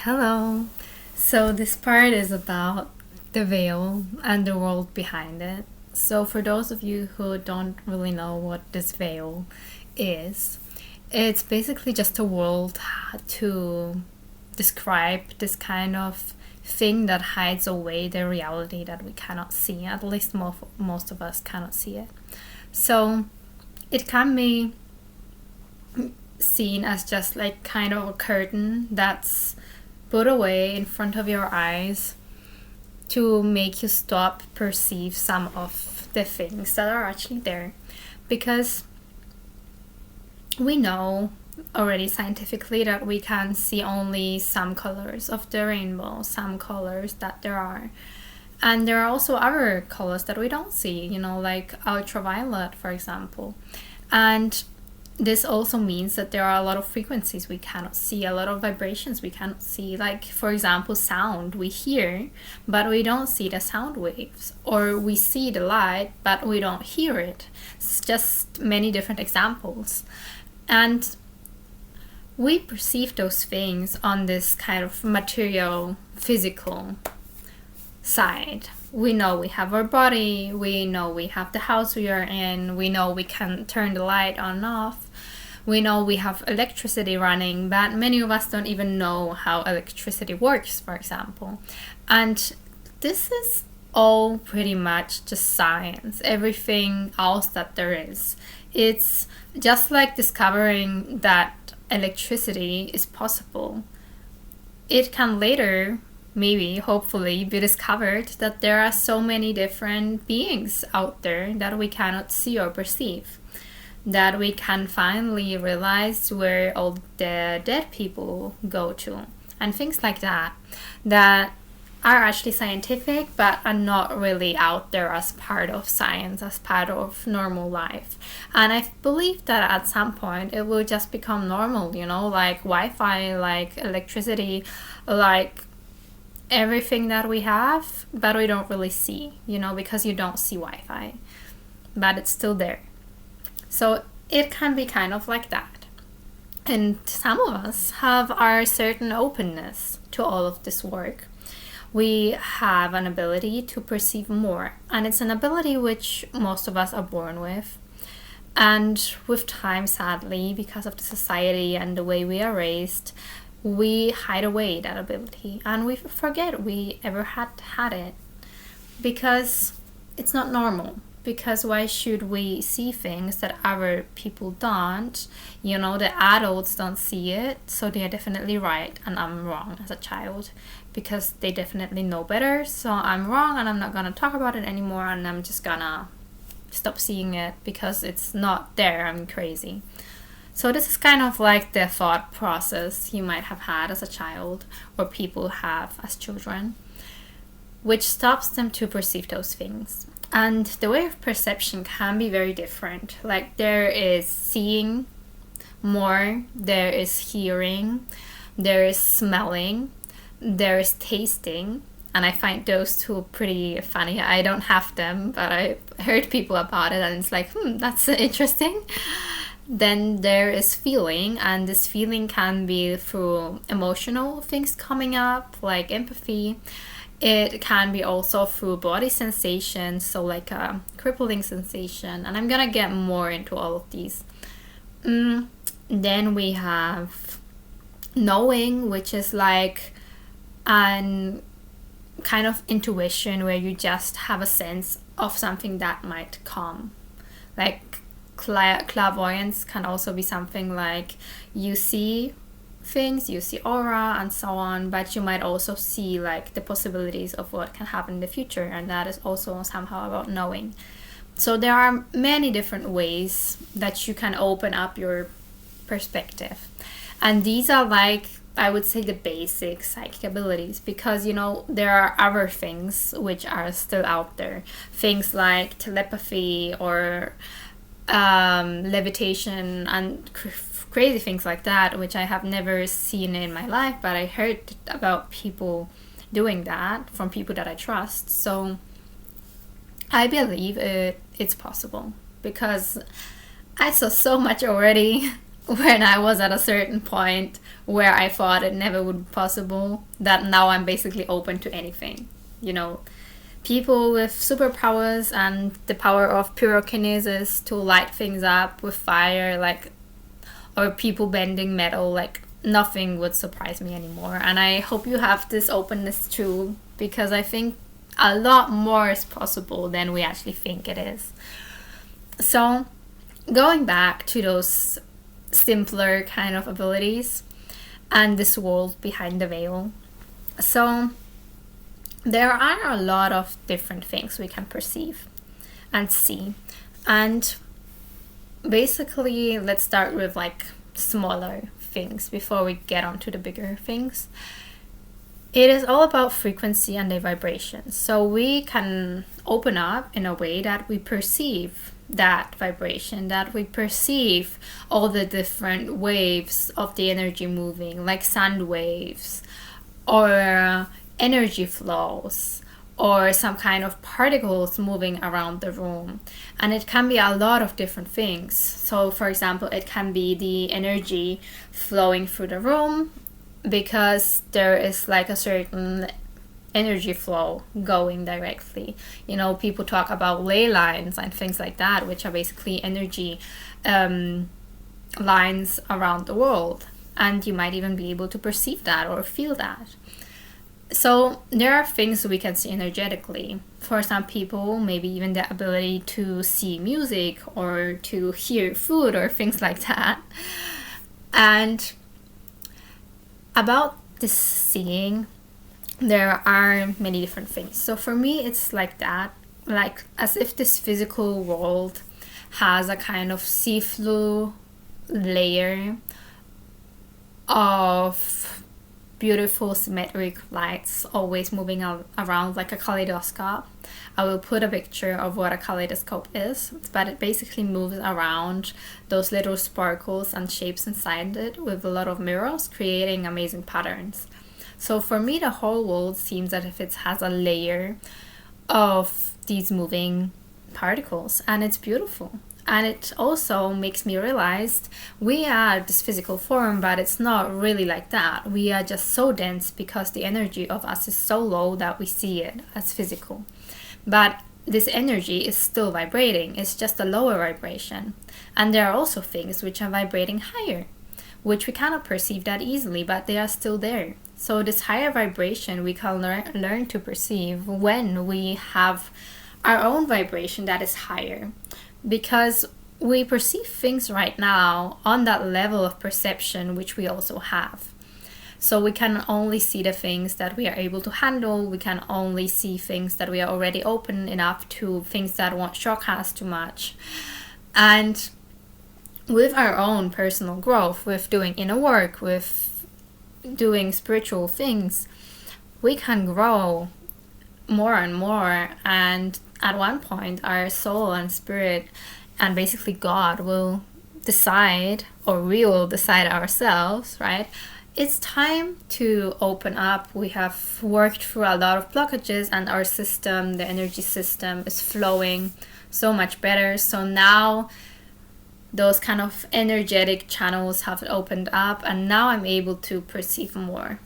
Hello. So, this part is about the veil and the world behind it. So, for those of you who don't really know what this veil is, it's basically just a world to describe this kind of thing that hides away the reality that we cannot see. At least most of us cannot see it. So, it can be seen as just like kind of a curtain that's put away in front of your eyes to make you stop perceive some of the things that are actually there, because we know already scientifically that we can see only some colors of the rainbow, some colors that there are, and there are also other colors that we don't see, like ultraviolet, for example. And this also means that there are a lot of frequencies we cannot see, a lot of vibrations we cannot see. Like, for example, sound we hear, but we don't see the sound waves. Or we see the light, but we don't hear it. It's just many different examples. And we perceive those things on this kind of material, physical side. We know we have our body, we know we have the house we are in, we know we can turn the light on and off, we know we have electricity running, but many of us don't even know how electricity works, for example. And this is all pretty much just science, everything else that there is. It's just like discovering that electricity is possible. It can later, maybe, hopefully, be discovered that there are so many different beings out there that we cannot see or perceive. That we can finally realize where all the dead people go to. And things like that. That are actually scientific, but are not really out there as part of science, as part of normal life. And I believe that at some point it will just become normal, like Wi-Fi, like electricity, like everything that we have, but we don't really see, because you don't see Wi-Fi, but it's still there. So it can be kind of like that. And some of us have our certain openness to all of this work. We have an ability to perceive more, and it's an ability which most of us are born with. And with time, sadly, because of the society and the way we are raised, we hide away that ability and we forget we ever had it, because it's not normal. Because why should we see things that other people don't? The adults don't see it, so they're definitely right and I'm wrong as a child, because they definitely know better. So I'm wrong and I'm not gonna talk about it anymore, and I'm just gonna stop seeing it because it's not there. I'm crazy. So this is kind of like the thought process you might have had as a child, or people have as children, which stops them to perceive those things. And the way of perception can be very different. Like, there is seeing more, there is hearing, there is smelling, there is tasting. And I find those two pretty funny. I don't have them, but I heard people about it and it's like, that's interesting. Then there is feeling, and this feeling can be through emotional things coming up, like empathy. It can be also through body sensations, so like a crippling sensation. And I'm gonna get more into all of these. Then we have knowing, which is like an kind of intuition where you just have a sense of something that might come. Like, clairvoyance can also be something like you see things, you see aura and so on, but you might also see like the possibilities of what can happen in the future, and that is also somehow about knowing. So there are many different ways that you can open up your perspective, and these are, like, I would say, the basic psychic abilities, because there are other things which are still out there, things like telepathy or levitation and crazy things like that, which I have never seen in my life, but I heard about people doing that from people that I trust. So I believe it's possible, because I saw so much already when I was at a certain point where I thought it never would be possible, that now I'm basically open to anything. You know, people with superpowers and the power of pyrokinesis to light things up with fire, like, or people bending metal, like, nothing would surprise me anymore. And I hope you have this openness too, because I think a lot more is possible than we actually think it is. So, going back to those simpler kind of abilities and this world behind the veil. So, there are a lot of different things we can perceive and see. And basically, let's start with like smaller things before we get on to the bigger things. It is all about frequency and the vibration. So we can open up in a way that we perceive that vibration, that we perceive all the different waves of the energy moving, like sound waves or energy flows or some kind of particles moving around the room. And it can be a lot of different things. So for example, it can be the energy flowing through the room because there is like a certain energy flow going directly. You know, people talk about ley lines and things like that, which are basically energy lines around the world. And you might even be able to perceive that or feel that. So there are things we can see energetically. For some people, maybe even the ability to see music or to hear food or things like that. And about this seeing, there are many different things. So for me, it's like that, like as if this physical world has a kind of see-through layer of beautiful symmetric lights always moving around like a kaleidoscope. I will put a picture of what a kaleidoscope is, but it basically moves around those little sparkles and shapes inside it with a lot of mirrors, creating amazing patterns. So for me, the whole world seems as if it has a layer of these moving particles, and it's beautiful. And it also makes me realize we are this physical form, but it's not really like that. We are just so dense because the energy of us is so low that we see it as physical. But this energy is still vibrating. It's just a lower vibration. And there are also things which are vibrating higher, which we cannot perceive that easily, but they are still there. So this higher vibration we can learn to perceive when we have our own vibration that is higher. Because we perceive things right now on that level of perception which we also have. So we can only see the things that we are able to handle. We can only see things that we are already open enough to, things that won't shock us too much. And with our own personal growth, with doing inner work, with doing spiritual things, we can grow more and more, and at one point our soul and spirit and basically God will decide, or we will decide ourselves, right? It's time to open up. We have worked through a lot of blockages and our system, the energy system, is flowing so much better. So now those kind of energetic channels have opened up, and now I'm able to perceive more.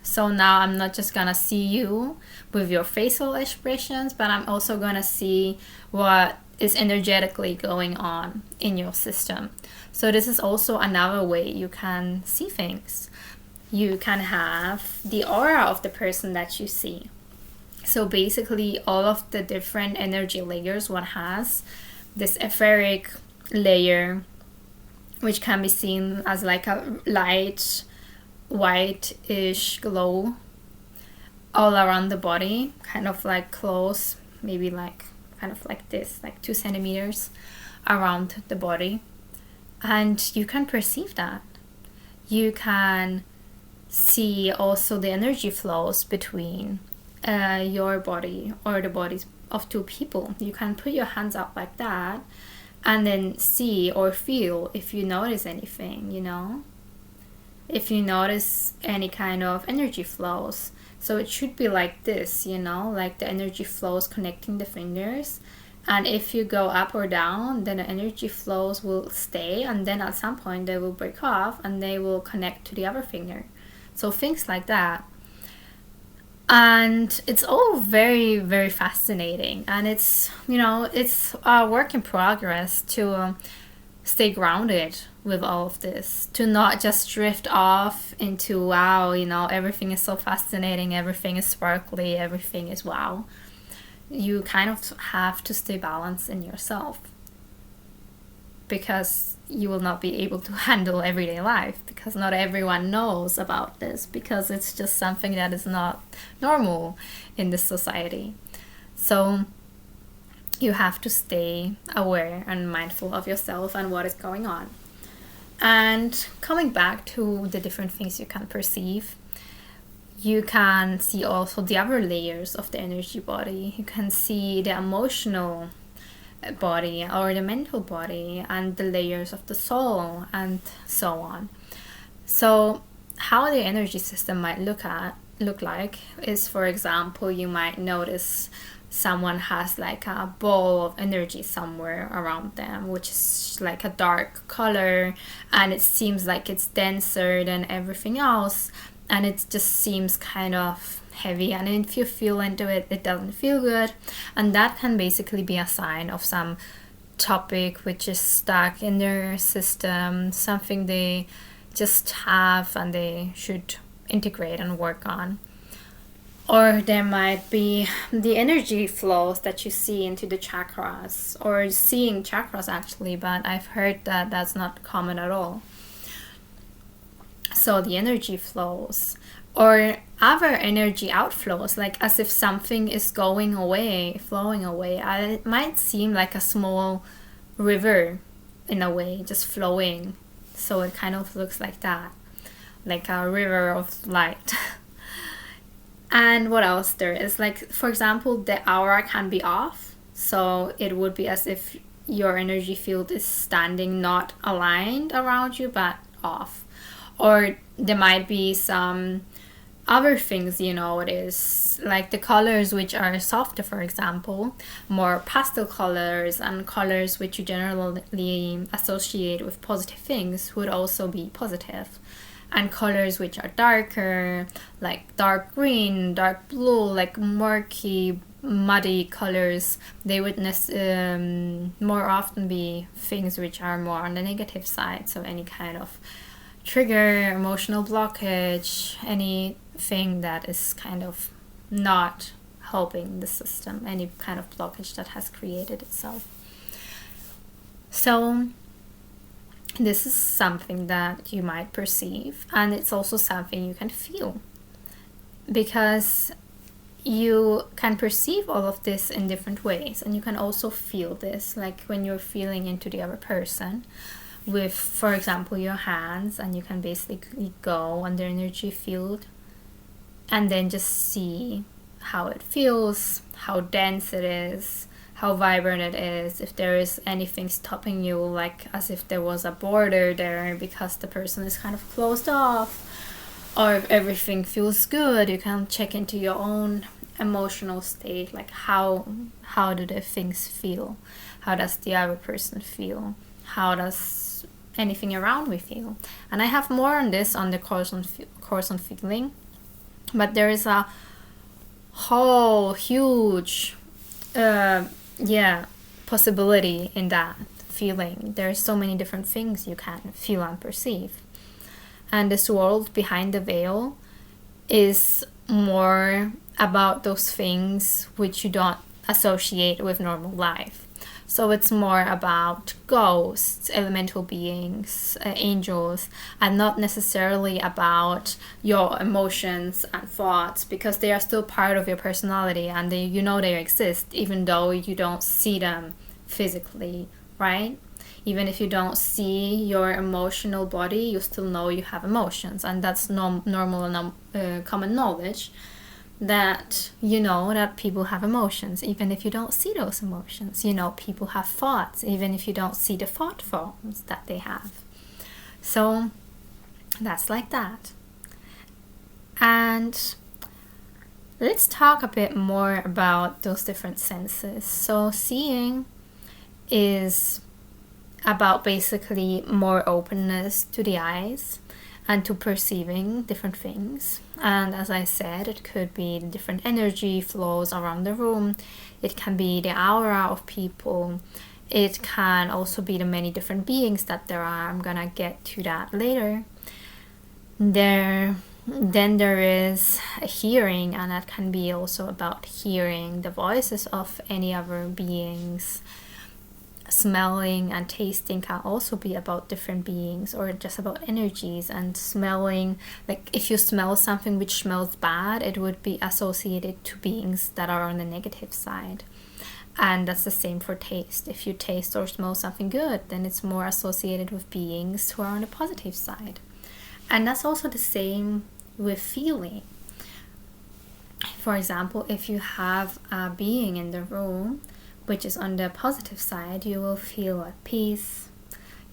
So now I'm not just gonna see you with your facial expressions, but I'm also gonna see what is energetically going on in your system. So this is also another way you can see things. You can have the aura of the person that you see. So basically all of the different energy layers one has, this etheric layer, which can be seen as like a light white-ish glow all around the body, kind of like close, maybe like kind of like this, like 2 centimeters around the body. And you can perceive that. You can see also the energy flows between your body or the bodies of 2 people. You can put your hands up like that and then see or feel if you notice anything, you know? If you notice any kind of energy flows. So it should be like this, you know, like the energy flows connecting the fingers. And if you go up or down, then the energy flows will stay, and then at some point they will break off and they will connect to the other finger. So things like that. And it's all very, very fascinating. And it's, it's a work in progress to stay grounded with all of this, to not just drift off into, wow, everything is so fascinating, everything is sparkly, everything is wow. You kind of have to stay balanced in yourself, because you will not be able to handle everyday life, because not everyone knows about this, because it's just something that is not normal in this society. So you have to stay aware and mindful of yourself and what is going on. And coming back to the different things you can perceive, you can see also the other layers of the energy body. You can see the emotional body or the mental body and the layers of the soul and so on. So how the energy system might look like is, for example, you might notice someone has like a ball of energy somewhere around them, which is like a dark color, and it seems like it's denser than everything else, and it just seems kind of heavy, and if you feel into it, it doesn't feel good. And that can basically be a sign of some topic which is stuck in their system, something they just have and they should integrate and work on. Or there might be the energy flows that you see into the chakras, or seeing chakras actually, but I've heard that that's not common at all. So the energy flows, or other energy outflows, like as if something is going away, flowing away. It might seem like a small river in a way, just flowing. So it kind of looks like that, like a river of light. And what else there is, like, for example, the aura can be off. So it would be as if your energy field is standing not aligned around you, but off. Or there might be some other things, it is like the colors which are softer, for example, more pastel colors and colors which you generally associate with positive things would also be positive. And colors which are darker, like dark green, dark blue, like murky, muddy colors, they would more often be things which are more on the negative side. So any kind of trigger, emotional blockage, anything that is kind of not helping the system, any kind of blockage that has created itself. So this is something that you might perceive, and it's also something you can feel, because you can perceive all of this in different ways, and you can also feel this, like when you're feeling into the other person with, for example, your hands, and you can basically go on their energy field and then just see how it feels, how dense it is, how vibrant it is, if there is anything stopping you, like as if there was a border there because the person is kind of closed off, or if everything feels good. You can check into your own emotional state, like how do the things feel, how does the other person feel, how does anything around me feel. And I have more on this on the course on feeling, but there is a whole huge possibility in that feeling. There are so many different things you can feel and perceive. And this world behind the veil is more about those things which you don't associate with normal life. So it's more about ghosts, elemental beings, angels, and not necessarily about your emotions and thoughts, because they are still part of your personality, and they exist even though you don't see them physically, right? Even if you don't see your emotional body, you still know you have emotions, and that's normal and common knowledge. That that people have emotions even if you don't see those emotions. People have thoughts even if you don't see the thought forms that they have. So that's like that. And Let's talk a bit more about those different senses. So, seeing is about basically more openness to the eyes and to perceiving different things. And as I said, it could be the different energy flows around the room, it can be the aura of people, it can also be the many different beings that there are. I'm gonna get to that later. Then there is a hearing, and that can be also about hearing the voices of any other beings. Smelling and tasting can also be about different beings or just about energies. And smelling, like if you smell something which smells bad, it would be associated to beings that are on the negative side. And that's the same for taste. If you taste or smell something good, then it's more associated with beings who are on the positive side. And that's also the same with feeling. For example, if you have a being in the room which is on the positive side, you will feel at peace,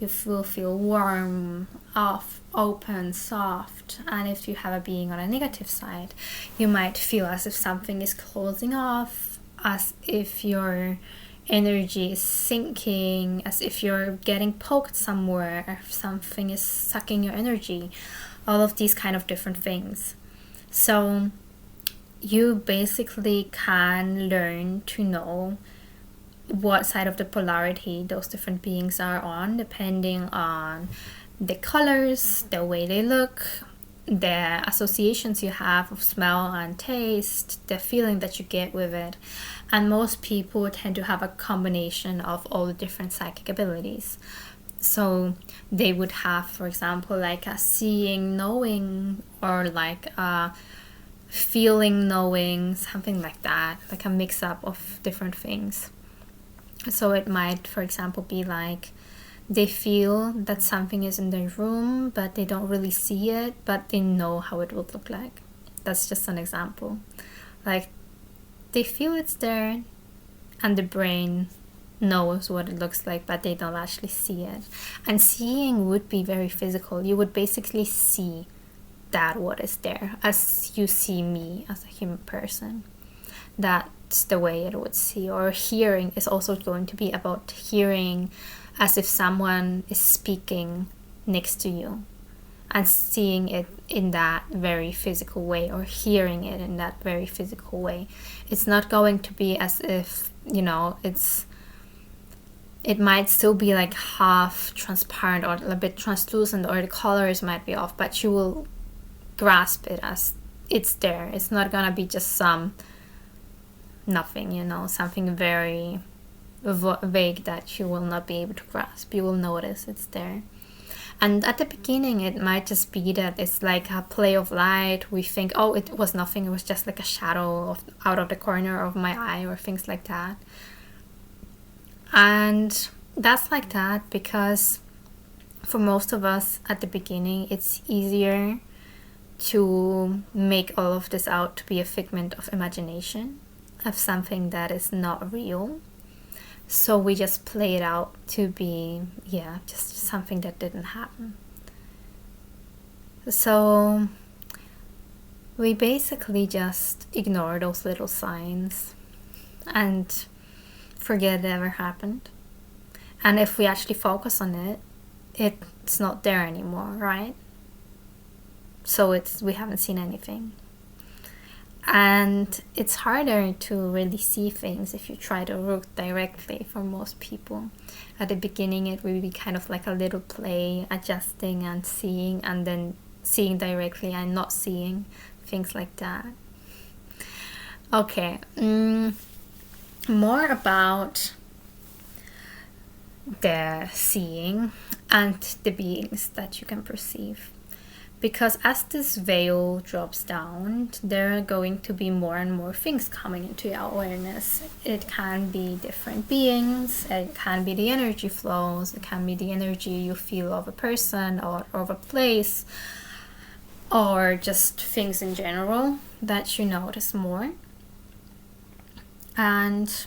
you will feel warm, off, open, soft. And if you have a being on a negative side, you might feel as if something is closing off, as if your energy is sinking, as if you're getting poked somewhere, if something is sucking your energy, all of these kind of different things. So you basically can learn to know what side of the polarity those different beings are on, depending on the colors, the way they look, the associations you have of smell and taste, the feeling that you get with it. And most people tend to have a combination of all the different psychic abilities. So they would have, for example, like a seeing knowing, or like a feeling knowing, something like that, like a mix up of different things. So it might, for example, be like they feel that something is in their room, but they don't really see it, but they know how it would look like. That's just an example. Like they feel it's there, and the brain knows what it looks like, but they don't actually see it. And seeing would be very physical. You would basically see that what is there as you see me as a human person. That's the way it would see. Or hearing is also going to be about hearing as if someone is speaking next to you, and seeing it in that very physical way, or hearing it in that very physical way. It's not going to be as if, you know, it might still be like half transparent or a bit translucent, or the colors might be off, but you will grasp it as it's there. It's not gonna be just some nothing, you know, something very vague that you will not be able to grasp. You will notice it's there. And at the beginning, it might just be that it's like a play of light. We think, oh, it was nothing. It was just like a shadow out of the corner of my eye, or things like that. And that's like that because for most of us at the beginning, it's easier to make all of this out to be a figment of imagination, of something that is not real. So we just play it out to be, just something that didn't happen. So we basically just ignore those little signs and forget it ever happened. And if we actually focus on it, it's not there anymore, right? So we haven't seen anything. And it's harder to really see things if you try to look directly for most people. At the beginning, it will be kind of like a little play, adjusting and seeing, and then seeing directly and not seeing, things like that. Okay, more about the seeing and the beings that you can perceive. Because as this veil drops down, there are going to be more and more things coming into your awareness. It can be different beings, it can be the energy flows, it can be the energy you feel of a person or of a place, or just things in general that you notice more. And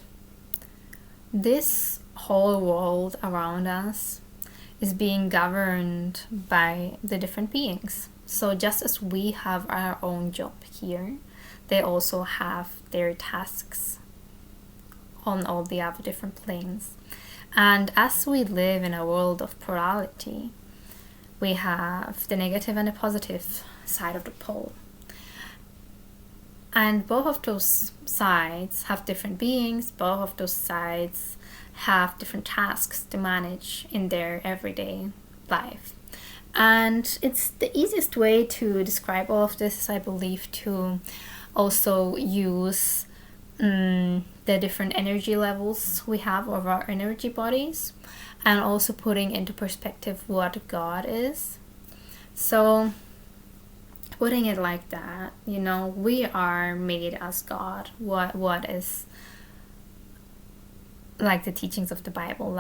this whole world around us is being governed by the different beings. So just as we have our own job here, they also have their tasks on all the other different planes. And as we live in a world of polarity, we have the negative and the positive side of the pole. And both of those sides have different beings, both of those sides have different tasks to manage in their everyday life. And it's the easiest way to describe all of this is, I believe, to also use the different energy levels we have of our energy bodies, and also putting into perspective what God is. So putting it like that, we are made as God. What is like the teachings of the Bible,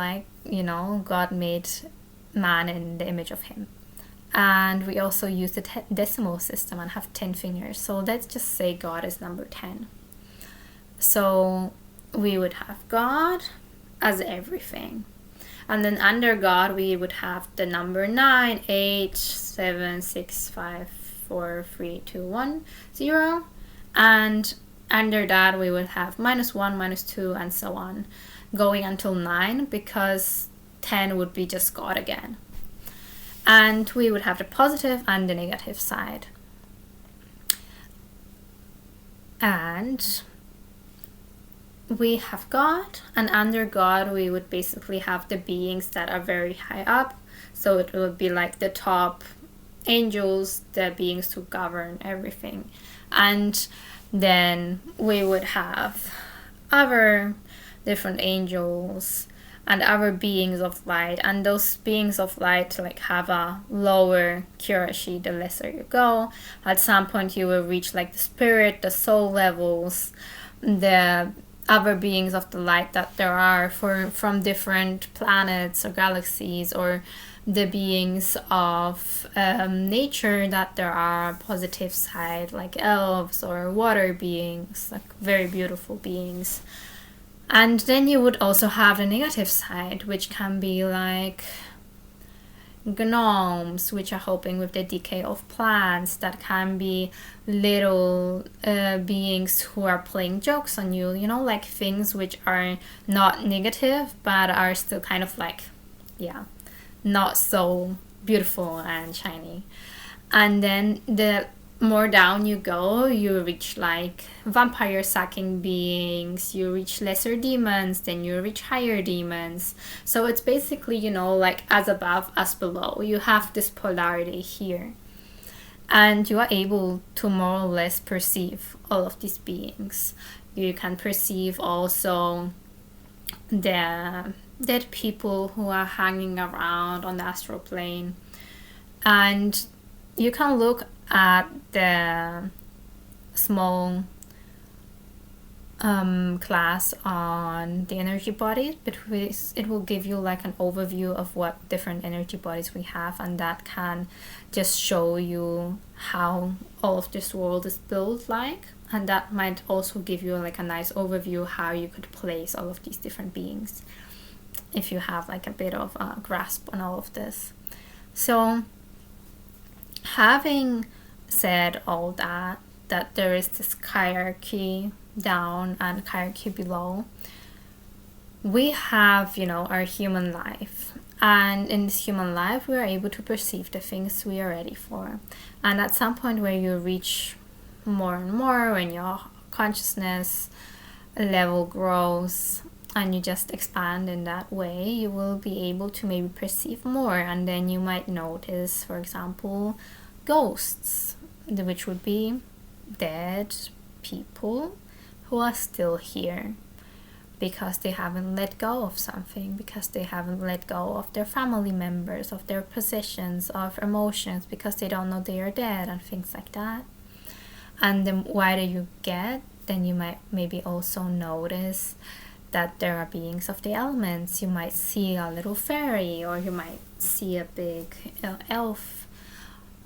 God made man in the image of him. And we also use the decimal system and have 10 fingers. So let's just say God is number 10. So we would have God as everything. And then under God, we would have the number 9, 8, 7, 6, 5, 4, 3, 2, 1, 0. And under that, we would have -1, -2, and so on, going until 9, because 10 would be just God again. And we would have the positive and the negative side. And we have God, and under God we would basically have the beings that are very high up. So it would be like the top angels, the beings who govern everything. And then we would have other different angels and other beings of light, and those beings of light have a lower hierarchy the lesser you go. At some point you will reach the spirit, the soul levels, the other beings of the light that there are from different planets or galaxies, or the beings of nature that there are positive side, like elves or water beings, very beautiful beings. And then you would also have the negative side, which can be gnomes, which are helping with the decay of plants. That can be little beings who are playing jokes on you, things which are not negative but are still kind of not so beautiful and shiny. And then the more down you go, you reach vampire sucking beings, you reach lesser demons, then you reach higher demons. So it's basically, as above, as below. You have this polarity here. And you are able to more or less perceive all of these beings. You can perceive also the dead people who are hanging around on the astral plane. And you can look at the small class on the energy bodies, but it will give you an overview of what different energy bodies we have, and that can just show you how all of this world is built and that might also give you a nice overview how you could place all of these different beings if you have a bit of a grasp on all of this. So having said all that there is this hierarchy down and hierarchy below, we have our human life, and in this human life we are able to perceive the things we are ready for. And at some point where you reach more and more, when your consciousness level grows and you just expand in that way, you will be able to maybe perceive more. And then you might notice, for example, ghosts, which would be dead people who are still here because they haven't let go of something, because they haven't let go of their family members, of their possessions, of emotions, because they don't know they are dead and things like that. And the wider you get, then you might maybe also notice that there are beings of the elements. You might see a little fairy, or you might see a big elf,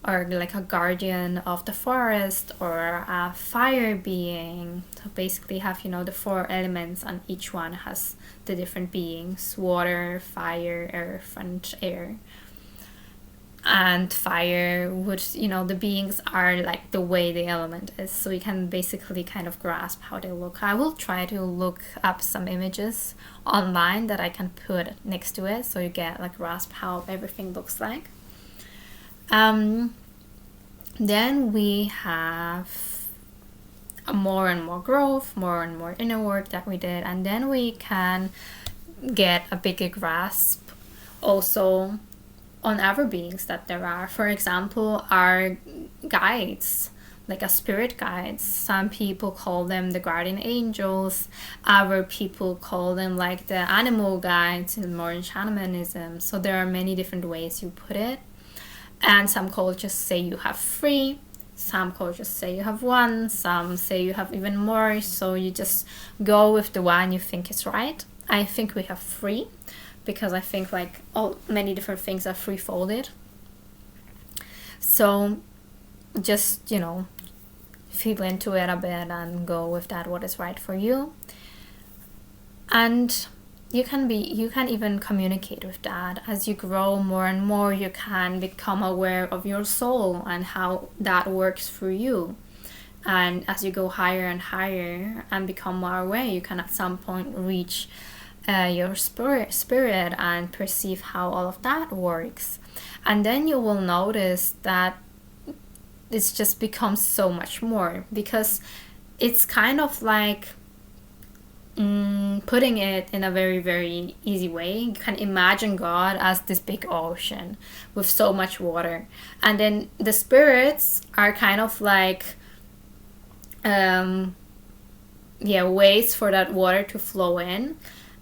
or a guardian of the forest, or a fire being. So basically have the 4 elements, and each one has the different beings: water, fire, earth, and air. and fire would, the beings are like the way the element is, so you can basically kind of grasp how they look. I will try to look up some images online that I can put next to it, so you get like grasp how everything looks like. Then we have more and more growth, more and more inner work that we did, and then we can get a bigger grasp also on other beings that there are. For example, our guides, like a spirit guides. Some people call them the guardian angels. Other people call them like the animal guides in modern shamanism. So there are many different ways you put it. And some cultures say you have 3. Some cultures say you have 1. Some say you have even more. So you just go with the one you think is right. I think we have 3. Because I think like many different things are 3-folded. So just, feel into it a bit and go with that, what is right for you. And you can even communicate with that. As you grow more and more, you can become aware of your soul and how that works for you. And as you go higher and higher and become more aware, you can at some point reach your spirit and perceive how all of that works. And then you will notice that it's just becomes so much more, because it's kind of like putting it in a very, very easy way. You can imagine God as this big ocean with so much water, and then the spirits are kind of like ways for that water to flow in.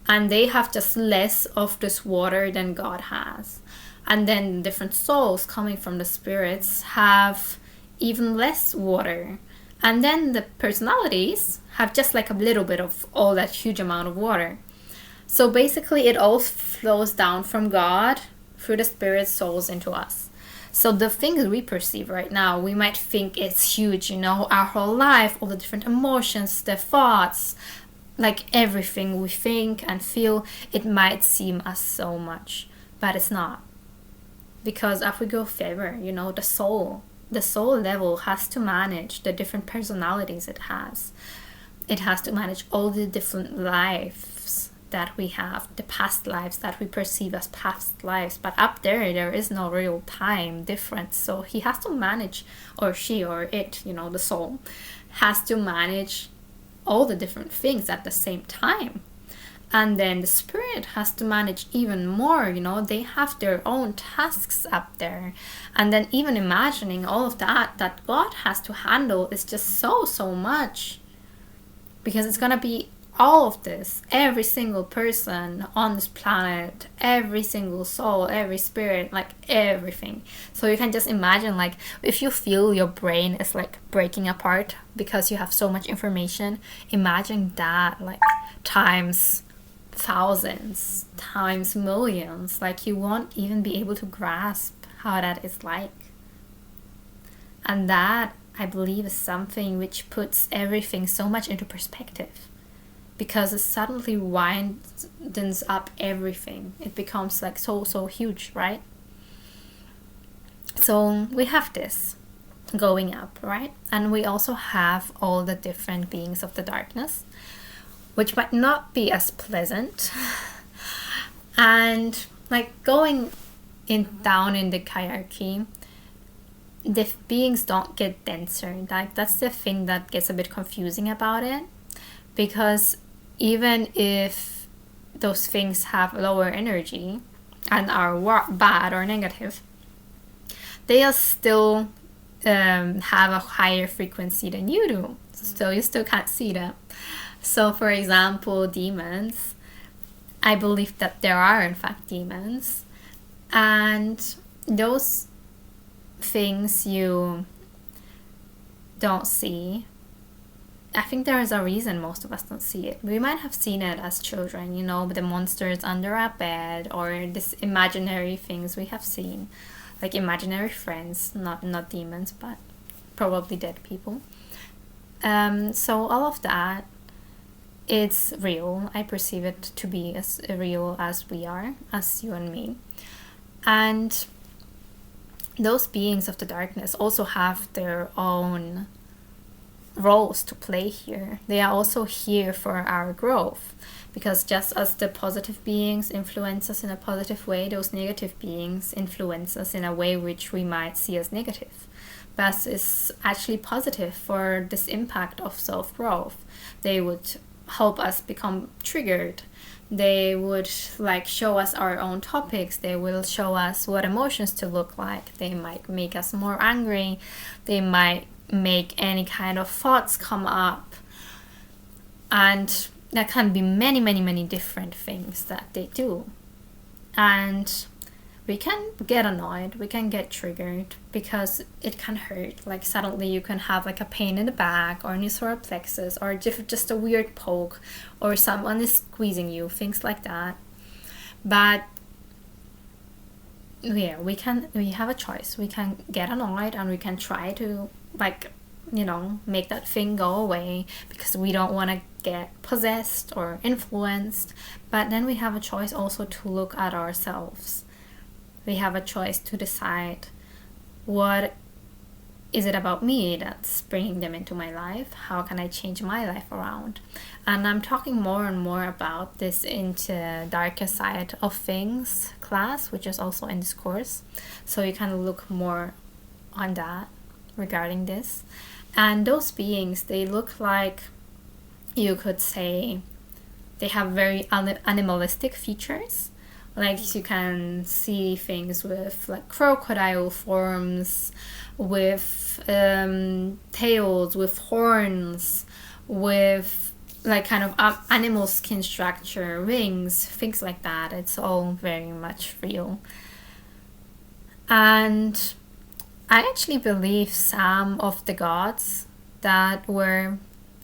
And they have just less of this water than God has. And then different souls coming from the spirits have even less water. And then the personalities have just like a little bit of all that huge amount of water. So basically it all flows down from God through the spirit souls into us. So the things we perceive right now, we might think it's huge, our whole life, all the different emotions, the thoughts, like everything we think and feel, it might seem as so much, but it's not. Because if we go further, the soul level has to manage the different personalities it has. It has to manage all the different lives that we have, the past lives that we perceive as past lives. But up there is no real time difference. So he has to manage, or she or it, the soul, has to manage all the different things at the same time. And then the spirit has to manage even more, they have their own tasks up there. And then even imagining all of that God has to handle is just so much. Because it's gonna be all of this, every single person on this planet, every single soul, every spirit, like everything. So you can just imagine, like, if you feel your brain is like breaking apart because you have so much information, imagine that like times thousands, times millions. Like, you won't even be able to grasp how that is like. And that, I believe, is something which puts everything so much into perspective. Because it suddenly widens up everything. It becomes like so huge, right? So we have this going up, right? And we also have all the different beings of the darkness, which might not be as pleasant. And like going down in the hierarchy, the beings don't get denser. Like, that's the thing that gets a bit confusing about it. Because even if those things have lower energy and are bad or negative, they are still have a higher frequency than you do. So you still can't see them. So for example, demons, I believe that there are in fact demons. And those things you don't see, I think there is a reason most of us don't see it. We might have seen it as children, the monsters under our bed, or this imaginary things we have seen, like imaginary friends, not demons, but probably dead people. So all of that, it's real. I perceive it to be as real as we are, as you and me. And those beings of the darkness also have their own roles to play here. They are also here for our growth, because just as the positive beings influence us in a positive way, those negative beings influence us in a way which we might see as negative. But is actually positive for this impact of self-growth. They would help us become triggered. They would show us our own topics. They will show us what emotions to look like. They might make us more angry. They might make any kind of thoughts come up. And there can be many, many, many different things that they do. And we can get annoyed, we can get triggered, because it can hurt. Suddenly you can have a pain in the back, or in your solar plexus, or just a weird poke, or someone is squeezing you, things like that. But yeah, we have a choice. We can get annoyed, and we can try to make that thing go away, because we don't want to get possessed or influenced. But then we have a choice also to look at ourselves. We have a choice to decide, what is it about me that's bringing them into my life? How can I change my life around? And I'm talking more and more about this into Darker Side of Things class, which is also in this course. So you can look more on that regarding this. And those beings, they look like, you could say, they have very animalistic features. You can see things with crocodile forms, with tails, with horns, with animal skin structure, wings, things like that. It's all very much real. And I actually believe some of the gods that were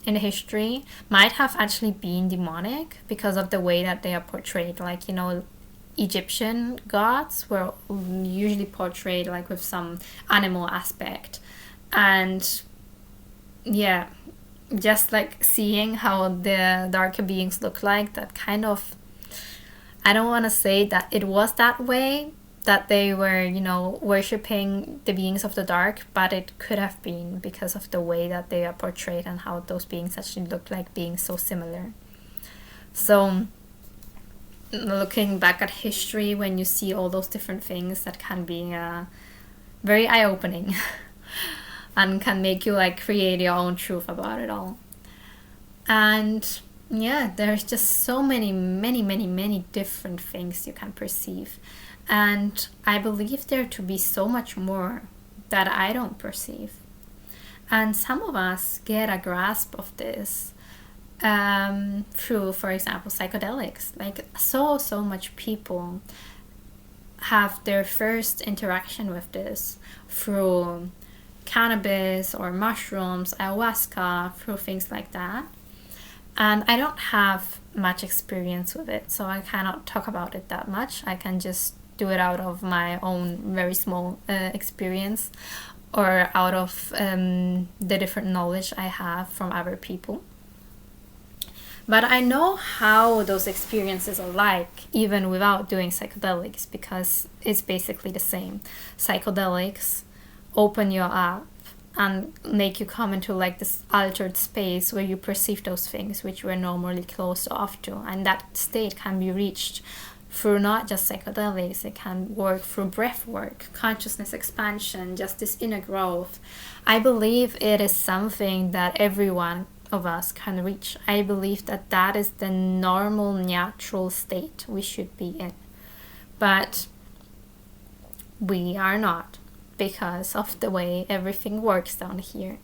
in history might have actually been demonic, because of the way that they are portrayed. Egyptian gods were usually portrayed with some animal aspect. And yeah, just seeing how the darker beings look like, that kind of, I don't want to say that it was that way, that they were, worshipping the beings of the dark, but it could have been because of the way that they are portrayed and how those beings actually look like, being so similar. So looking back at history, when you see all those different things, that can be very eye-opening and can make you create your own truth about it all. And yeah, there's just so many, many, many, many different things you can perceive. And I believe there to be so much more that I don't perceive. And some of us get a grasp of this through, for example, psychedelics. So much people have their first interaction with this through cannabis or mushrooms, ayahuasca, through things like that. And I don't have much experience with it, so I cannot talk about it that much. I can just do it out of my own very small experience, or out of the different knowledge I have from other people. But I know how those experiences are like, even without doing psychedelics, because it's basically the same. Psychedelics open you up and make you come into this altered space where you perceive those things which we're normally closed off to. And that state can be reached through not just psychedelics. It can work through breath work, consciousness expansion, just this inner growth. I believe it is something that everyone of us can reach. I believe that is the normal, natural state we should be in. But we are not, because of the way everything works down here,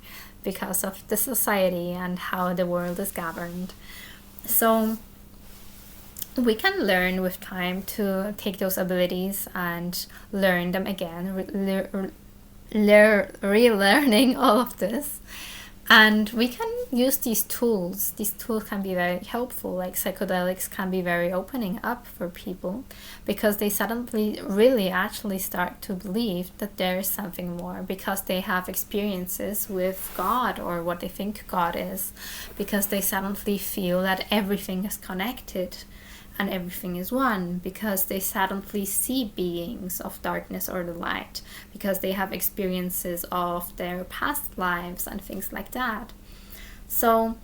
because of the society and how the world is governed. So we can learn with time to take those abilities and learn them again, relearning all of this. And we can use these tools. These tools can be very helpful. Psychedelics can be very opening up for people, because they suddenly really actually start to believe that there is something more, because they have experiences with God, or what they think God is, because they suddenly feel that everything is connected. and everything is one, because they suddenly see beings of darkness or the light, because they have experiences of their past lives and things like that. So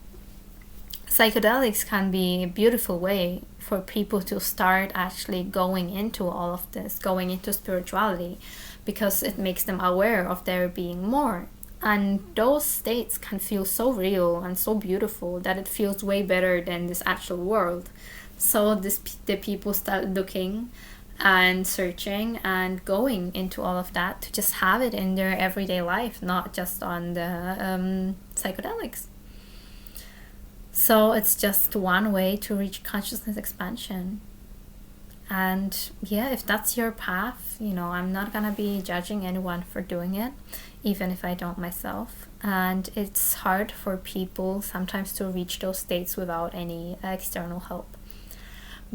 psychedelics can be a beautiful way for people to start actually going into all of this, going into spirituality, because it makes them aware of there being more. And those states can feel so real and so beautiful that it feels way better than this actual world. So the people start looking and searching and going into all of that to just have it in their everyday life, not just on the psychedelics. So it's just one way to reach consciousness expansion. And yeah, if that's your path, I'm not gonna be judging anyone for doing it, even if I don't myself. And it's hard for people sometimes to reach those states without any external help,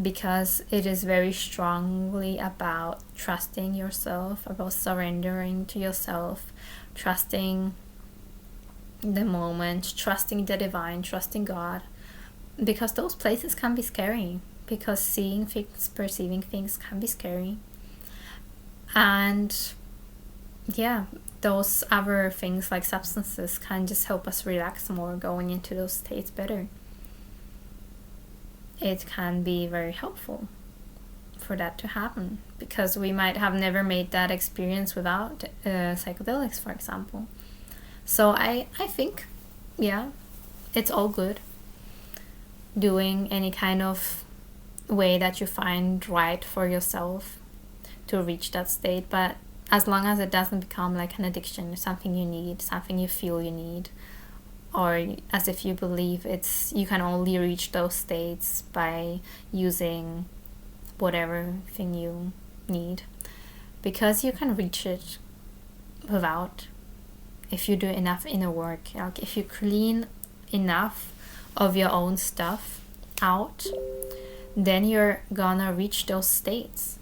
because it is very strongly about trusting yourself, about surrendering to yourself, trusting the moment, trusting the divine, trusting God, because those places can be scary, because seeing things, perceiving things can be scary. And yeah, those other things like substances can just help us relax more, going into those states better. It can be very helpful for that to happen, because we might have never made that experience without psychedelics, for example. So I think, yeah, it's all good doing any kind of way that you find right for yourself to reach that state, but as long as it doesn't become like an addiction, something you need, something you feel you need, or as if you believe you can only reach those states by using whatever thing you need, because you can reach it without, if you do enough inner work. Like if you clean enough of your own stuff out, then you're gonna reach those states,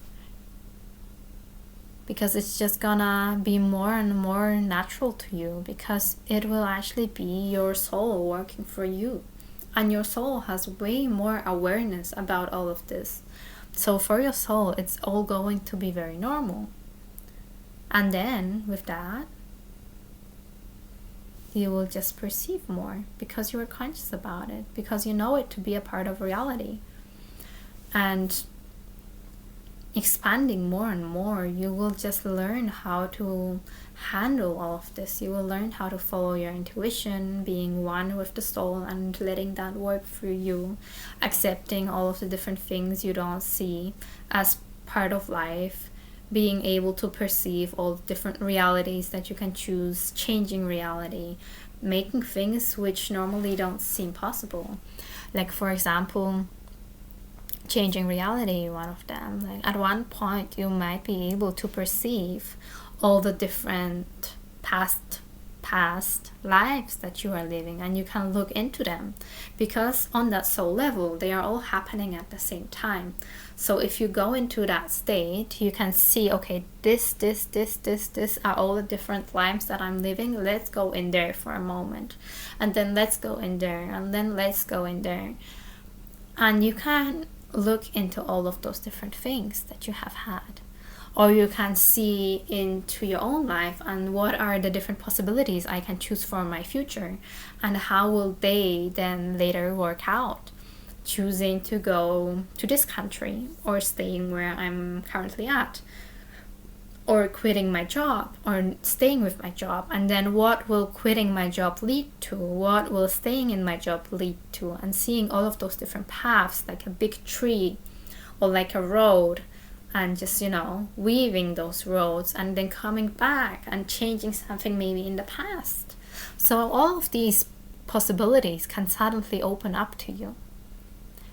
because it's just gonna be more and more natural to you, because it will actually be your soul working for you, and your soul has way more awareness about all of this. So for your soul, it's all going to be very normal. And then with that, you will just perceive more, because you are conscious about it, because you know it to be a part of reality. And expanding more and more, you will just learn how to handle all of this. You will learn how to follow your intuition, being one with the soul and letting that work through you, accepting all of the different things you don't see as part of life, being able to perceive all the different realities that you can choose, changing reality, making things which normally don't seem possible. Like, for example, changing reality, one of them. Like at one point you might be able to perceive all the different past lives that you are living, and you can look into them, because on that soul level they are all happening at the same time. So if you go into that state, you can see, okay, this are all the different lives that I'm living. Let's go in there for a moment, and then let's go in there, and then let's go in there. And you can look into all of those different things that you have had, or you can see into your own life and what are the different possibilities I can choose for my future, and how will they then later work out, choosing to go to this country or staying where I'm currently at, or quitting my job or staying with my job. And then what will quitting my job lead to, what will staying in my job lead to, and seeing all of those different paths like a big tree or like a road, and just weaving those roads and then coming back and changing something maybe in the past. So all of these possibilities can suddenly open up to you.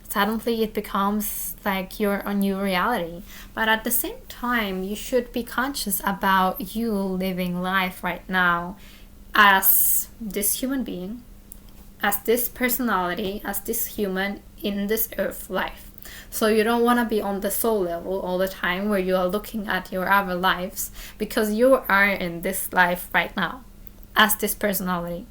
Suddenly it becomes like you're a new reality. But at the same time, you should be conscious about you living life right now as this human being, as this personality, as this human in this earth life. So you don't want to be on the soul level all the time where you are looking at your other lives, because you are in this life right now as this personality.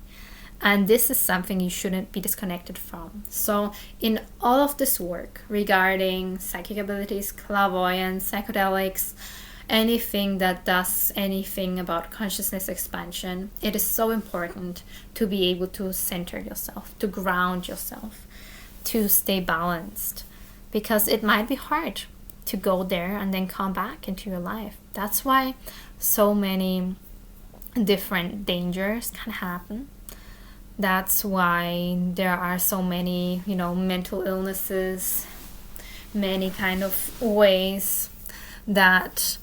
And this is something you shouldn't be disconnected from. So in all of this work regarding psychic abilities, clairvoyance, psychedelics, anything that does anything about consciousness expansion, it is so important to be able to center yourself, to ground yourself, to stay balanced, because it might be hard to go there and then come back into your life. That's why so many different dangers can happen. That's why there are so many, mental illnesses, many kind of ways that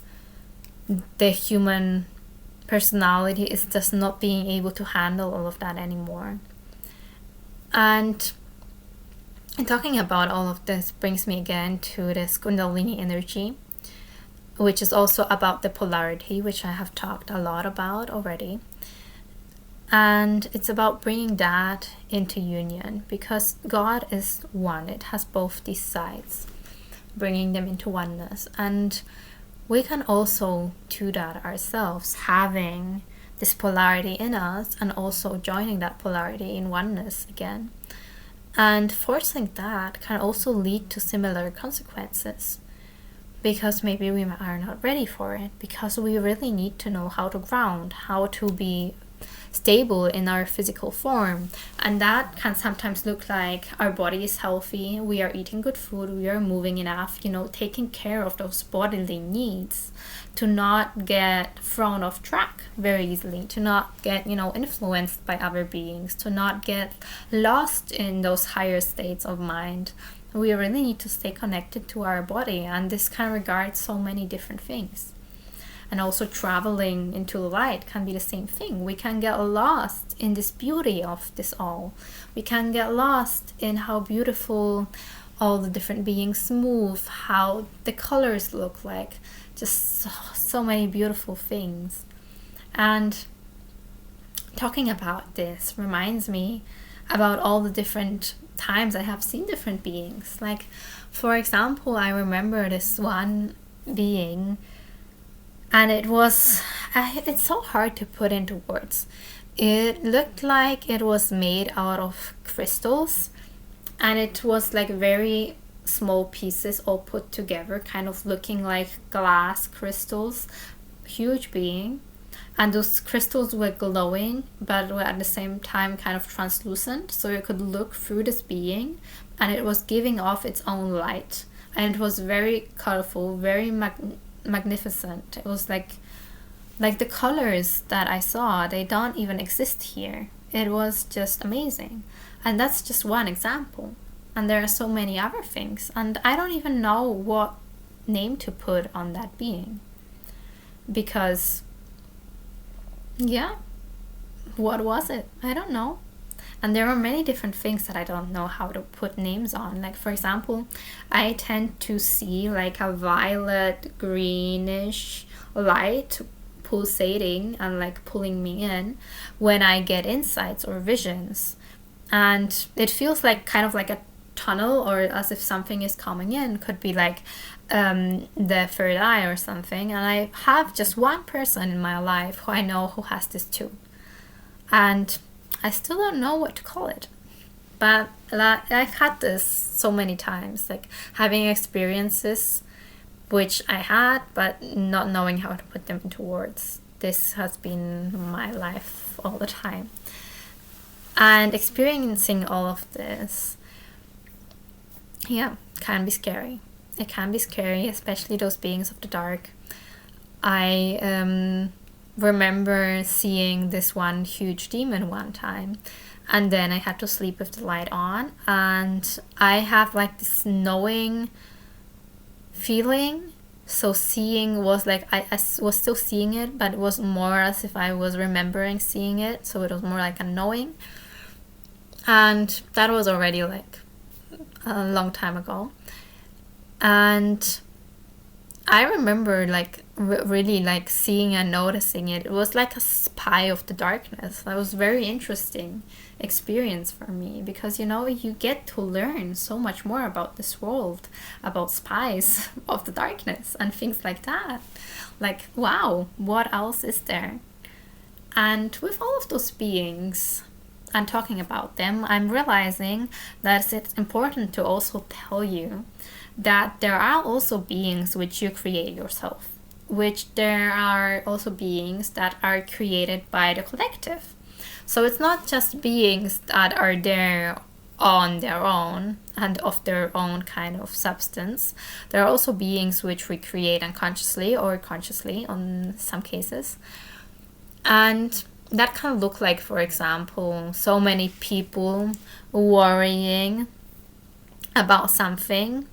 the human personality is just not being able to handle all of that anymore. And talking about all of this brings me again to this Kundalini energy, which is also about the polarity, which I have talked a lot about already. And it's about bringing that into union, because God is one. It has both these sides, bringing them into oneness. And we can also do that ourselves, having this polarity in us and also joining that polarity in oneness again. And forcing that can also lead to similar consequences, because maybe we are not ready for it, because we really need to know how to ground, how to be stable in our physical form. And that can sometimes look like our body is healthy, we are eating good food, we are moving enough, taking care of those bodily needs, to not get thrown off track very easily, to not get influenced by other beings, to not get lost in those higher states of mind. We really need to stay connected to our body, and this can regard so many different things. And also traveling into the light can be the same thing. We can get lost in this beauty of this all. We can get lost in how beautiful all the different beings move, how the colors look like, just so many beautiful things. And talking about this reminds me about all the different times I have seen different beings. Like, for example, I remember this one being, and it's so hard to put into words. It looked like it was made out of crystals, and it was like very small pieces all put together, kind of looking like glass crystals. Huge being. And those crystals were glowing, but were at the same time kind of translucent, so you could look through this being, and it was giving off its own light. And it was very colorful, very magnificent. It was like the colors that I saw, they don't even exist here. It was just amazing. And that's just one example. And there are so many other things, and I don't even know what name to put on that being, because what was it? I don't know. And there are many different things that I don't know how to put names on. Like, for example, I tend to see like a violet greenish light pulsating and like pulling me in when I get insights or visions. And it feels like kind of like a tunnel, or as if something is coming in. Could be like the third eye or something. And I have just one person in my life who I know who has this too. And I still don't know what to call it. But I've had this so many times, like having experiences which I had, but not knowing how to put them into words. This has been my life all the time. And experiencing all of this, can be scary. It can be scary, especially those beings of the dark. I remember seeing this one huge demon one time, and then I had to sleep with the light on, and I have like this knowing feeling. So seeing was like I was still seeing it, but it was more as if I was remembering seeing it, so it was more like a knowing. And that was already like a long time ago. And I remember like really like seeing and noticing it. It was like a spy of the darkness. That was very interesting experience for me, because you get to learn so much more about this world, about spies of the darkness and things like that. Like, wow, what else is there? And with all of those beings, and talking about them, I'm realizing that it's important to also tell you that there are also beings which you create yourself, which there are also beings that are created by the collective. So it's not just beings that are there on their own and of their own kind of substance. There are also beings which we create unconsciously or consciously on some cases. And that can look like, for example, so many people worrying about something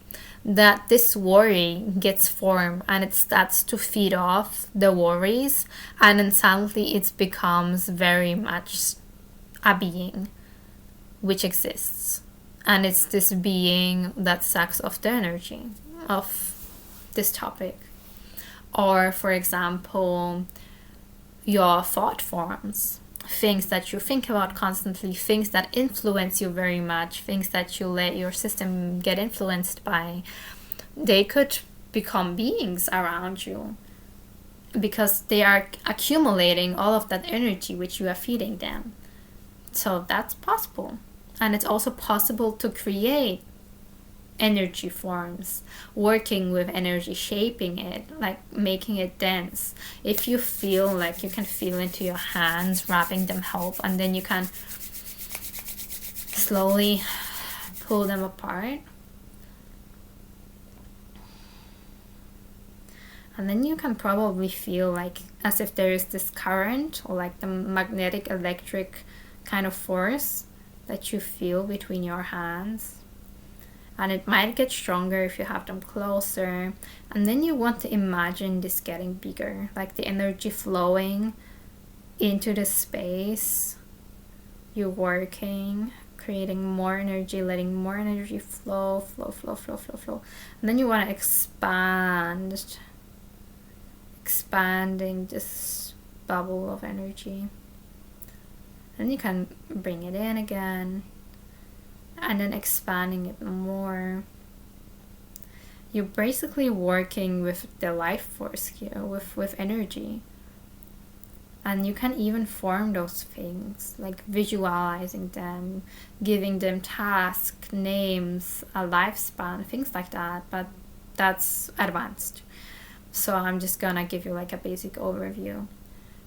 that this worry gets formed and it starts to feed off the worries, and then suddenly it becomes very much a being which exists, and it's this being that sucks off the energy of this topic. Or for example, your thought forms, things that you think about constantly, things that influence you very much, things that you let your system get influenced by, they could become beings around you because they are accumulating all of that energy which you are feeding them. So that's possible. And it's also possible to create energy forms, working with energy, shaping it, like making it dense. If you feel like you can feel into your hands, wrapping them help, and then you can slowly pull them apart. And then you can probably feel like as if there is this current or like the magnetic electric kind of force that you feel between your hands. And it might get stronger if you have them closer. And then you want to imagine this getting bigger, like the energy flowing into the space. You're working, creating more energy, letting more energy flow. And then you want to expanding this bubble of energy. And you can bring it in again, and then expanding it more. You're basically working with the life force here, with energy. And you can even form those things, like visualizing them, giving them tasks, names, a lifespan, things like that. But that's advanced. So I'm just gonna give you like a basic overview.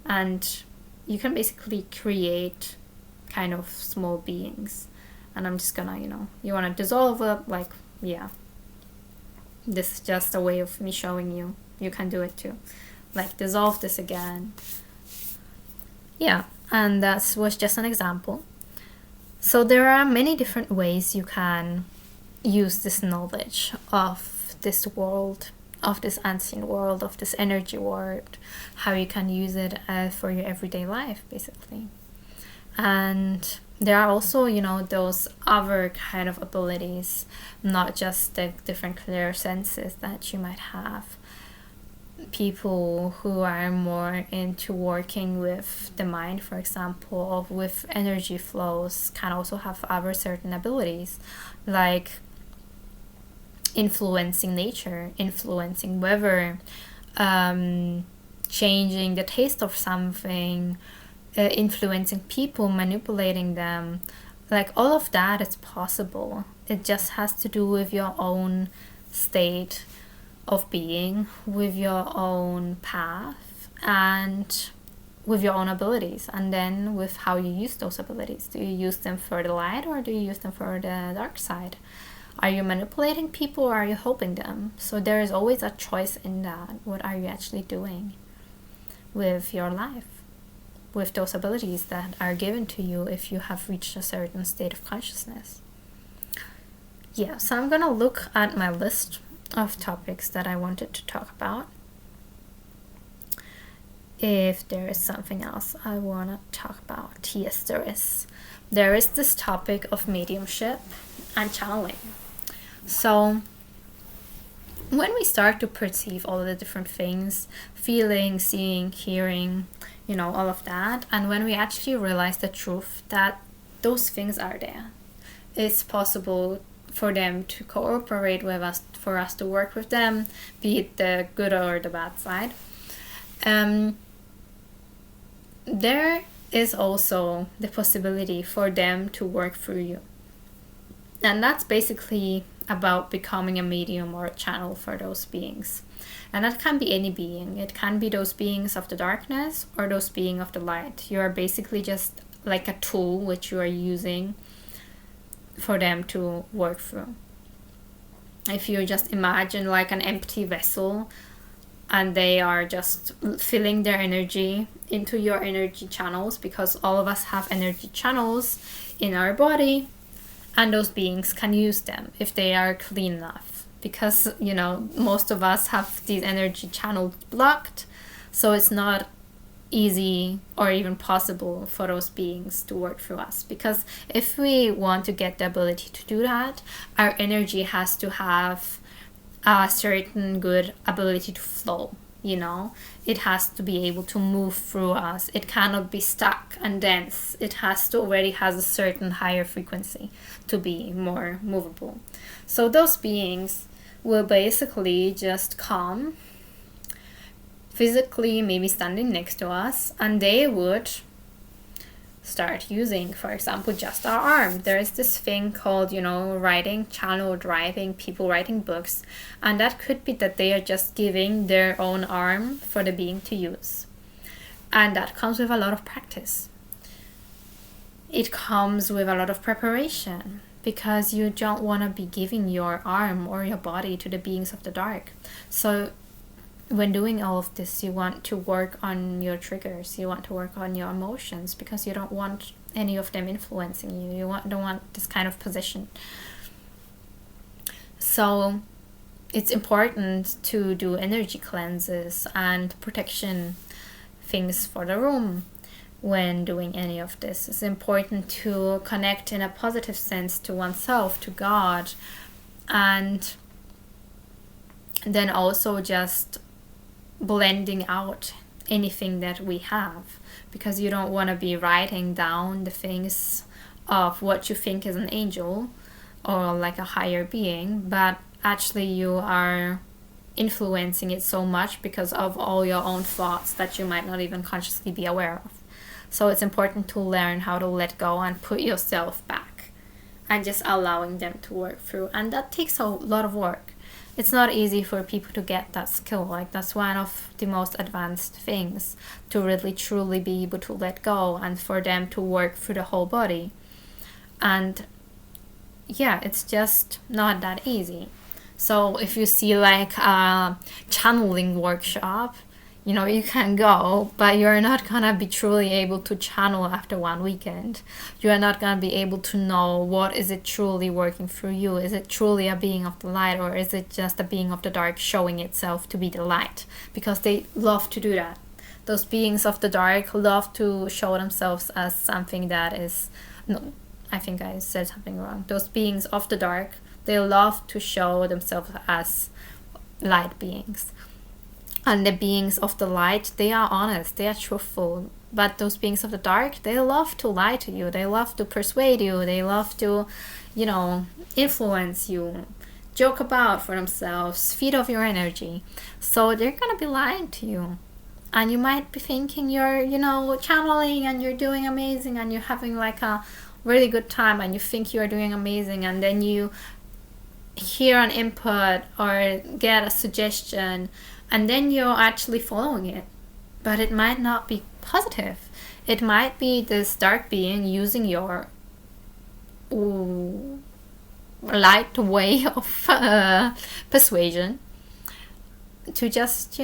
And you can basically create kind of small beings. And I'm just gonna, you want to dissolve it, like, yeah. This is just a way of me showing you. You can do it too. Like, dissolve this again. Yeah, and that was just an example. So there are many different ways you can use this knowledge of this world, of this unseen world, of this energy world, how you can use it for your everyday life, basically. And there are also, those other kind of abilities, not just the different clear senses that you might have. People who are more into working with the mind, for example, or with energy flows, can also have other certain abilities, like influencing nature, influencing weather, changing the taste of something, influencing people, manipulating them. Like, all of that is possible. It just has to do with your own state of being, with your own path, and with your own abilities, and then with how you use those abilities. Do you use them for the light, or do you use them for the dark side? Are you manipulating people, or are you helping them? So there is always a choice in that. What are you actually doing with your life, with those abilities that are given to you if you have reached a certain state of consciousness? Yeah, so I'm gonna look at my list of topics that I wanted to talk about. If there is something else I want to talk about, yes, there is. There is this topic of mediumship and channeling. So when we start to perceive all of the different things, feeling, seeing, hearing, all of that, and when we actually realize the truth that those things are there, it's possible for them to cooperate with us, for us to work with them, be it the good or the bad side. There is also the possibility for them to work through you. And that's basically about becoming a medium or a channel for those beings. And that can be any being. It can be those beings of the darkness or those beings of the light. You are basically just like a tool which you are using for them to work through. If you just imagine like an empty vessel and they are just filling their energy into your energy channels, because all of us have energy channels in our body, and those beings can use them if they are clean enough, because most of us have these energy channels blocked, so it's not easy or even possible for those beings to work through us. Because if we want to get the ability to do that, our energy has to have a certain good ability to flow. It has to be able to move through us. It cannot be stuck and dense. It has to already has a certain higher frequency to be more movable. So those beings will basically just come physically, maybe standing next to us, and they would start using, for example, just our arm. There is this thing called, writing, channel driving, people writing books, and that could be that they are just giving their own arm for the being to use. And that comes with a lot of practice. It comes with a lot of preparation, because you don't want to be giving your arm or your body to the beings of the dark. So when doing all of this, you want to work on your triggers, you want to work on your emotions, because you don't want any of them influencing you. You don't want this kind of position. So it's important to do energy cleanses and protection things for the room when doing any of this. It's important to connect in a positive sense to oneself, to God, and then also just blending out anything that we have, because you don't want to be writing down the things of what you think is an angel or like a higher being, but actually you are influencing it so much because of all your own thoughts that you might not even consciously be aware of. So it's important to learn how to let go and put yourself back and just allowing them to work through, and that takes a lot of work. It's not easy for people to get that skill. Like, that's one of the most advanced things, to really truly be able to let go and for them to work through the whole body. And yeah, it's just not that easy. So if you see like a channeling workshop, you can go, but you're not gonna be truly able to channel after one weekend. You're not gonna be able to know what is it truly working through you. Is it truly a being of the light, or is it just a being of the dark showing itself to be the light? Because they love to do that. Those beings of the dark love to show themselves as something that is... No, I think I said something wrong. Those beings of the dark, they love to show themselves as light beings. And the beings of the light, they are honest, they are truthful. But those beings of the dark, they love to lie to you. They love to persuade you. They love to, influence you, joke about for themselves, feed off your energy. So they're going to be lying to you. And you might be thinking you're, channeling and you're doing amazing and you're having like a really good time and you think you're doing amazing, and then you hear an input or get a suggestion, and then you're actually following it, but it might not be positive. It might be this dark being using your light way of persuasion to just,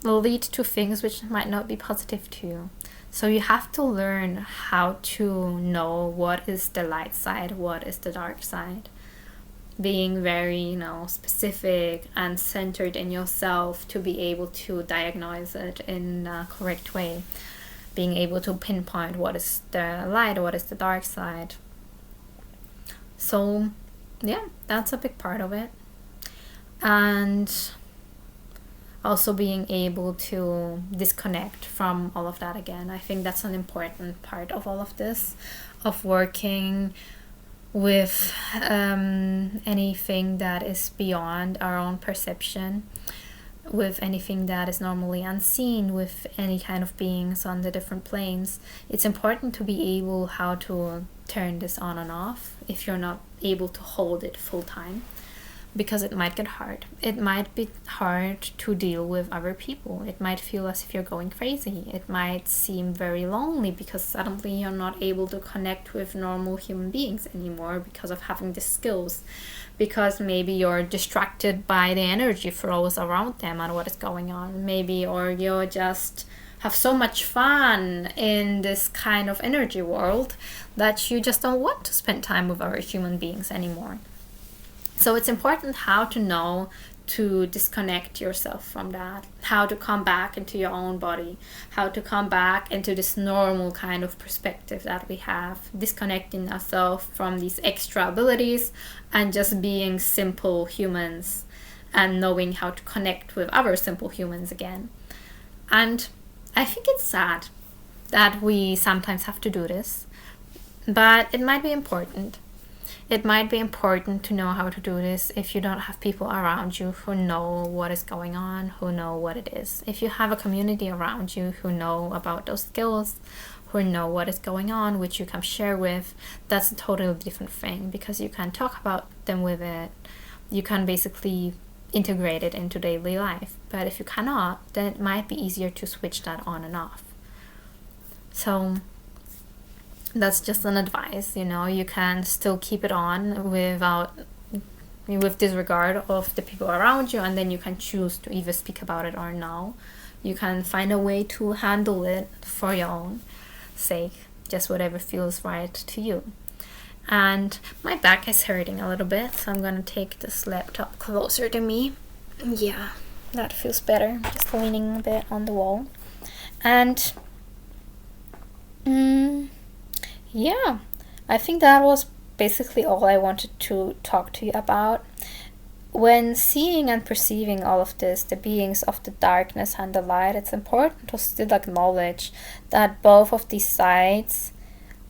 lead to things which might not be positive to you. So you have to learn how to know what is the light side, what is the dark side. Being very, specific and centered in yourself to be able to diagnose it in a correct way. Being able to pinpoint what is the light, what is the dark side. So, yeah, that's a big part of it. And also being able to disconnect from all of that again. I think that's an important part of all of this, of working with anything that is beyond our own perception. with anything that is normally unseen, with any kind of beings on the different planes. It's important to be able how to turn this on and off if you're not able to hold it full time, because it might get hard. It might be hard to deal with other people. It might feel as if you're going crazy. It might seem very lonely because suddenly you're not able to connect with normal human beings anymore because of having the skills, because maybe you're distracted by the energy flows around them and what is going on, maybe, or you're just have so much fun in this kind of energy world that you just don't want to spend time with other human beings anymore. So it's important how to know to disconnect yourself from that, how to come back into your own body, how to come back into this normal kind of perspective that we have, disconnecting ourselves from these extra abilities and just being simple humans and knowing how to connect with other simple humans again. And I think it's sad that we sometimes have to do this, but it might be important. It might be important to know how to do this if you don't have people around you who know what is going on, who know what it is. If you have a community around you who know about those skills, who know what is going on, which you can share with, that's a totally different thing, because you can talk about them with it. You can basically integrate it into daily life. But if you cannot, then it might be easier to switch that on and off. So that's just an advice, you can still keep it on with disregard of the people around you, and then you can choose to either speak about it or no. You can find a way to handle it for your own sake, just whatever feels right to you. And my back is hurting a little bit, so I'm gonna take this laptop closer to me. Yeah, that feels better, just leaning a bit on the wall. And yeah, I think that was basically all I wanted to talk to you about. When seeing and perceiving all of this, the beings of the darkness and the light, it's important to still acknowledge that both of these sides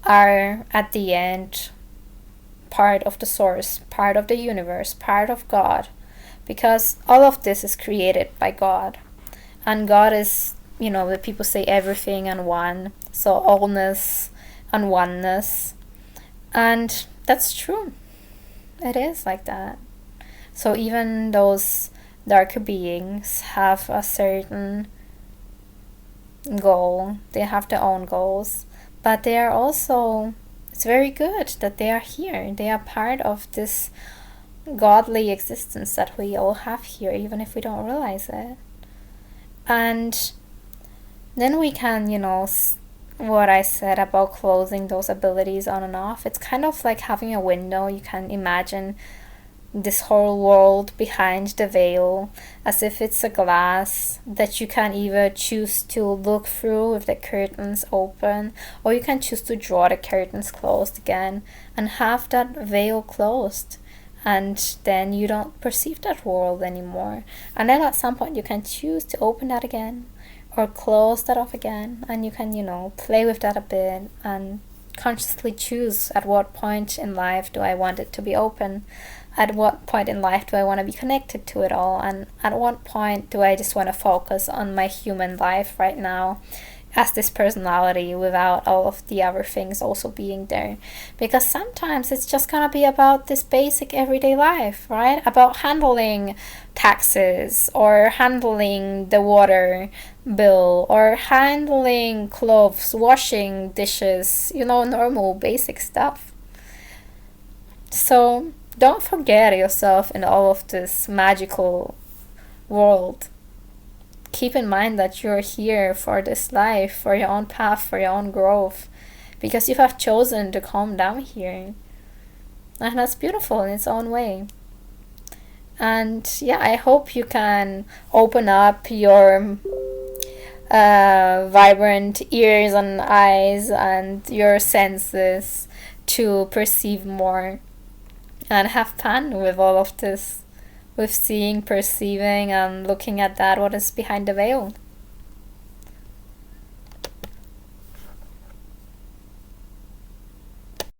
are, at the end, part of the source, part of the universe, part of God. Because all of this is created by God. And God is, the people say everything and one. So allness and oneness, and that's true. It is like that. So even those darker beings have a certain goal, they have their own goals, but they are also, it's very good that they are here. They are part of this godly existence that we all have here, even if we don't realize it. And then we can, what I said about closing those abilities on and off, it's kind of like having a window. You can imagine this whole world behind the veil as if it's a glass that you can either choose to look through with the curtains open, or you can choose to draw the curtains closed again and have that veil closed, and then you don't perceive that world anymore. And then at some point you can choose to open that again or close that off again, and you can, play with that a bit and consciously choose at what point in life do I want it to be open, at what point in life do I want to be connected to it all, and at what point do I just want to focus on my human life right now as this personality without all of the other things also being there. Because sometimes it's just gonna be about this basic everyday life, right? About handling taxes, or handling the water bill, or handling clothes, washing dishes, normal basic stuff. So don't forget yourself in all of this magical world. Keep in mind that you're here for this life, for your own path, for your own growth, because you have chosen to come down here. And that's beautiful in its own way. And yeah, I hope you can open up your vibrant ears and eyes and your senses to perceive more and have fun with all of this, with seeing, perceiving, and looking at that what is behind the veil.